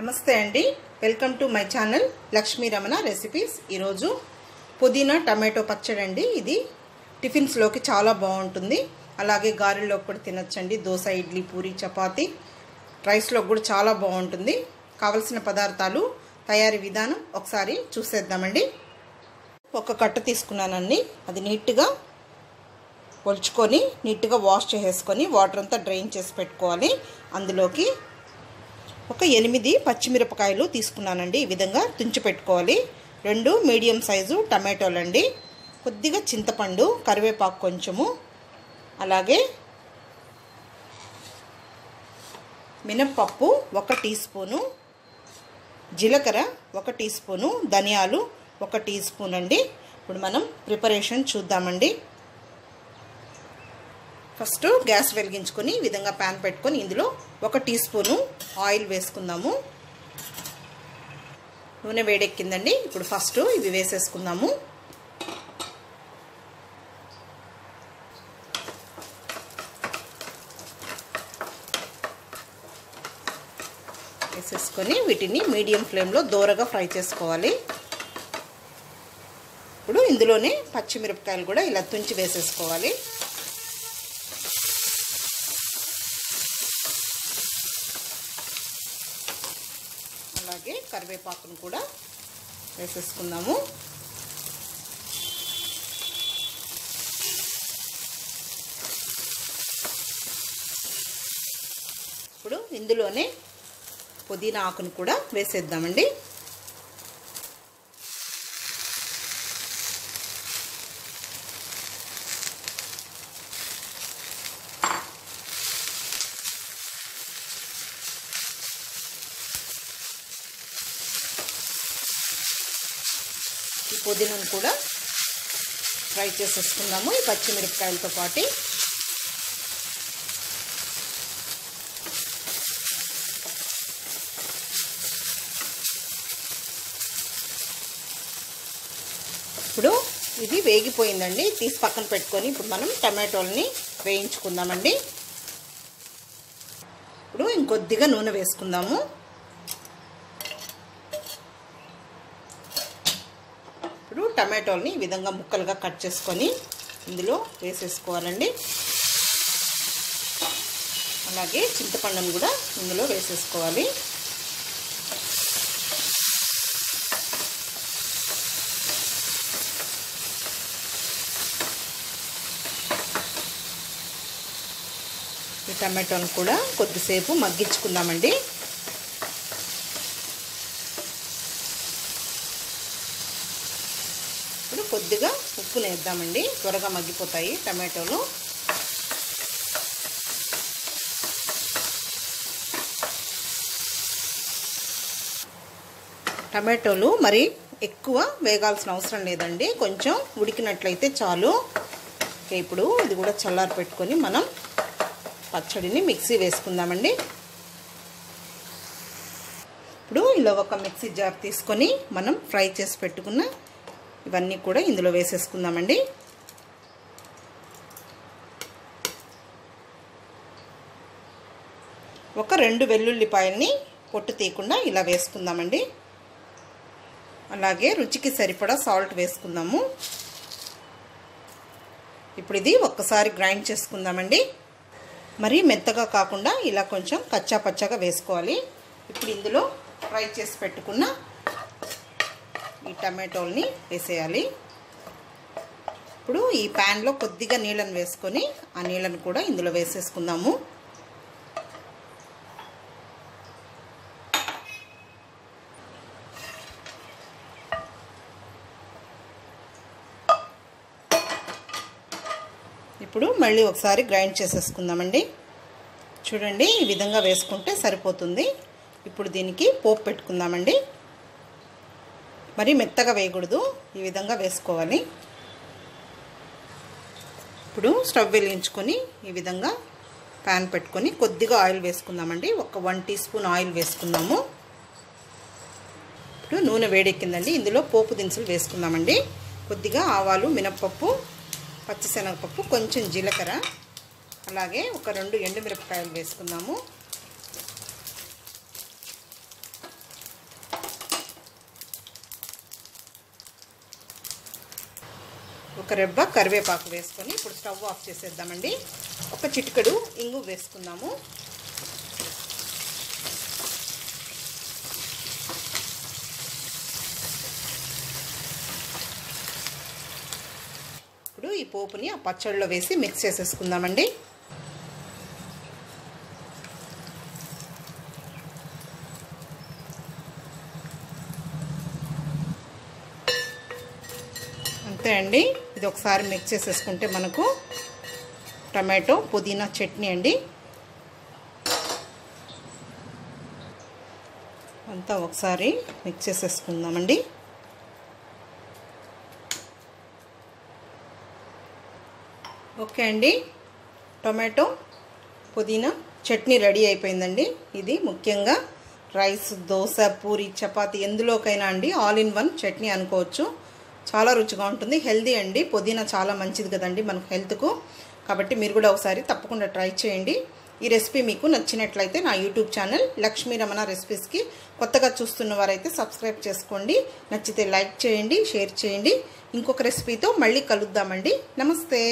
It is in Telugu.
నమస్తే అండి, welcome to my channel Lakshmi Ramana recipes. ఈరోజు పుదీనా టమాటో పచ్చడి అండి. ఇది టిఫిన్స్లోకి చాలా బాగుంటుంది, అలాగే గారెల్లోకి కూడా తినొచ్చండి. దోశ, ఇడ్లీ, పూరి, చపాతి, రైస్లోకి కూడా చాలా బాగుంటుంది. కావలసిన పదార్థాలు, తయారీ విధానం ఒకసారి చూసేద్దామండి. ఒక కట్ట తీసుకున్నానండి, అది నీట్గా ఒలుచుకొని నీట్గా వాష్ చేసేసుకొని వాటర్ అంతా డ్రైన్ చేసి పెట్టుకోవాలి. అందులోకి ఒక 8 పచ్చిమిరపకాయలు తీసుకున్నానండి, ఈ విధంగా తుంచి పెట్టుకోవాలి. 2 మీడియం సైజు టమాటోలు అండి, కొద్దిగా చింతపండు, కరివేపాకు కొంచెము, అలాగే మినప్పప్పు 1 టీ స్పూను, జీలకర్ర 1 టీ స్పూను, ధనియాలు 1 టీ స్పూన్ అండి. ఇప్పుడు మనం ప్రిపరేషన్ చూద్దామండి. ఫస్ట్ గ్యాస్ వెలిగించుకొని ఈ విధంగా ప్యాన్ పెట్టుకొని ఇందులో 1 టీ స్పూను ఆయిల్ వేసుకుందాము. నూనె వేడెక్కిందండి, ఇప్పుడు ఫస్ట్ ఇవి వేసేసుకుందాము. వేసేసుకొని వీటిని మీడియం ఫ్లేమ్లో దోరగా ఫ్రై చేసుకోవాలి. ఇప్పుడు ఇందులోనే పచ్చిమిరపకాయలు కూడా ఇలా తుంచి వేసేసుకోవాలి. అలాగే కరివేపాకును కూడా వేసేసుకుందాము. ఇప్పుడు ఇందులోనే పుదీనా ఆకును కూడా వేసేద్దామండి. ఈ పుదీనాను కూడా ఫ్రై చేసేసుకుందాము ఈ పచ్చిమిరపకాయలతో పాటు. ఇప్పుడు ఇది వేగిపోయిందండి, తీసి పక్కన పెట్టుకొని ఇప్పుడు మనం టమాటోల్ని వేయించుకుందామండి. ఇప్పుడు ఇంకొద్దిగా నూనె వేసుకుందాము. ఇప్పుడు టమాటోల్ని ఈ విధంగా ముక్కలుగా కట్ చేసుకొని ఇందులో వేసేసుకోవాలండి. అలాగే చింతపండును కూడా ఇందులో వేసేసుకోవాలి. ఈ టమాటోను కూడా కొద్దిసేపు మగ్గించుకుందామండి. ఇప్పుడు కొద్దిగా ఉప్పు వేద్దామండి, త్వరగా మగ్గిపోతాయి టమాటోలు. టమాటోలు మరి ఎక్కువ వేగాల్సిన అవసరం లేదండి, కొంచెం ఉడికినట్లయితే చాలు. ఇప్పుడు ఇది కూడా చల్లారి పెట్టుకొని మనం పచ్చడిని మిక్సీ వేసుకుందామండి. ఇప్పుడు ఇలా ఒక మిక్సీ జార్ తీసుకొని మనం ఫ్రై చేసి పెట్టుకున్న ఇవన్నీ కూడా ఇందులో వేసేసుకుందామండి. ఒక 2 వెల్లుల్లిపాయల్ని పొట్టు తీయకుండా ఇలా వేసుకుందామండి. అలాగే రుచికి సరిపడా సాల్ట్ వేసుకుందాము. ఇప్పుడు ఇది ఒక్కసారి గ్రైండ్ చేసుకుందామండి. మరి మెత్తగా కాకుండా ఇలా కొంచెం కచ్చా పచ్చాగా వేసుకోవాలి. ఇప్పుడు ఇందులో ఫ్రై చేసి పెట్టుకున్న ఈ టమాటోల్ని వేసేయాలి. ఇప్పుడు ఈ ప్యాన్లో కొద్దిగా నీళ్ళను వేసుకొని ఆ నీళ్ళను కూడా ఇందులో వేసేసుకుందాము. ఇప్పుడు మళ్ళీ ఒకసారి గ్రైండ్ చేసేసుకుందామండి. చూడండి, ఈ విధంగా వేసుకుంటే సరిపోతుంది. ఇప్పుడు దీనికి పోపు పెట్టుకుందామండి. మరి మెత్తగా వేయకూడదు, ఈ విధంగా వేసుకోవాలి. ఇప్పుడు స్టవ్ వెలిగించుకొని ఈ విధంగా ప్యాన్ పెట్టుకొని కొద్దిగా ఆయిల్ వేసుకుందామండి. ఒక 1 టీ స్పూన్ ఆయిల్ వేసుకుందాము. ఇప్పుడు నూనె వేడెక్కిందండి, ఇందులో పోపు దినుసులు వేసుకుందామండి. కొద్దిగా ఆవాలు, మినప్పప్పు, పచ్చిశనగపప్పు, కొంచెం జీలకర్ర, అలాగే ఒక 2 ఎండుమిరపకాయలు వేసుకుందాము. ఒక రెబ్బ కరివేపాకు వేసుకొని ఇప్పుడు స్టవ్ ఆఫ్ చేసేద్దామండి. ఒక చిటికెడు ఇంగు వేసుకుందాము. ఇప్పుడు ఈ పోపుని ఆ పచ్చడిలో వేసి మిక్స్ చేసేసుకుందామండి. అంతే అండి. ఇది ఒకసారి మిక్స్ చేసేసుకుంటే మనకు టమాటో పుదీనా చట్నీ అండి. అంతా ఒకసారి మిక్స్ చేసేసుకుందామండి. ఓకే అండి, టొమాటో పుదీనా చట్నీ రెడీ అయిపోయిందండి. ఇది ముఖ్యంగా రైస్, దోశ, పూరి, చపాతీ ఎందులోకైనా అండి ఆల్ ఇన్ వన్ చట్నీ అనుకోవచ్చు. చాలా రుచిగా ఉంటుంది, హెల్దీ అండి. పుదీనా చాలా మంచిది కదండి మనకు హెల్త్కు. కాబట్టి మీరు కూడా ఒకసారి తప్పకుండా ట్రై చేయండి. ఈ రెసిపీ మీకు నచ్చినట్లయితే నా యూట్యూబ్ ఛానల్ లక్ష్మీ రమణ రెసిపీస్కి కొత్తగా చూస్తున్న వారైతే సబ్స్క్రైబ్ చేసుకోండి. నచ్చితే లైక్ చేయండి, షేర్ చేయండి. ఇంకొక రెసిపీతో మళ్ళీ కలుద్దామండి. నమస్తే.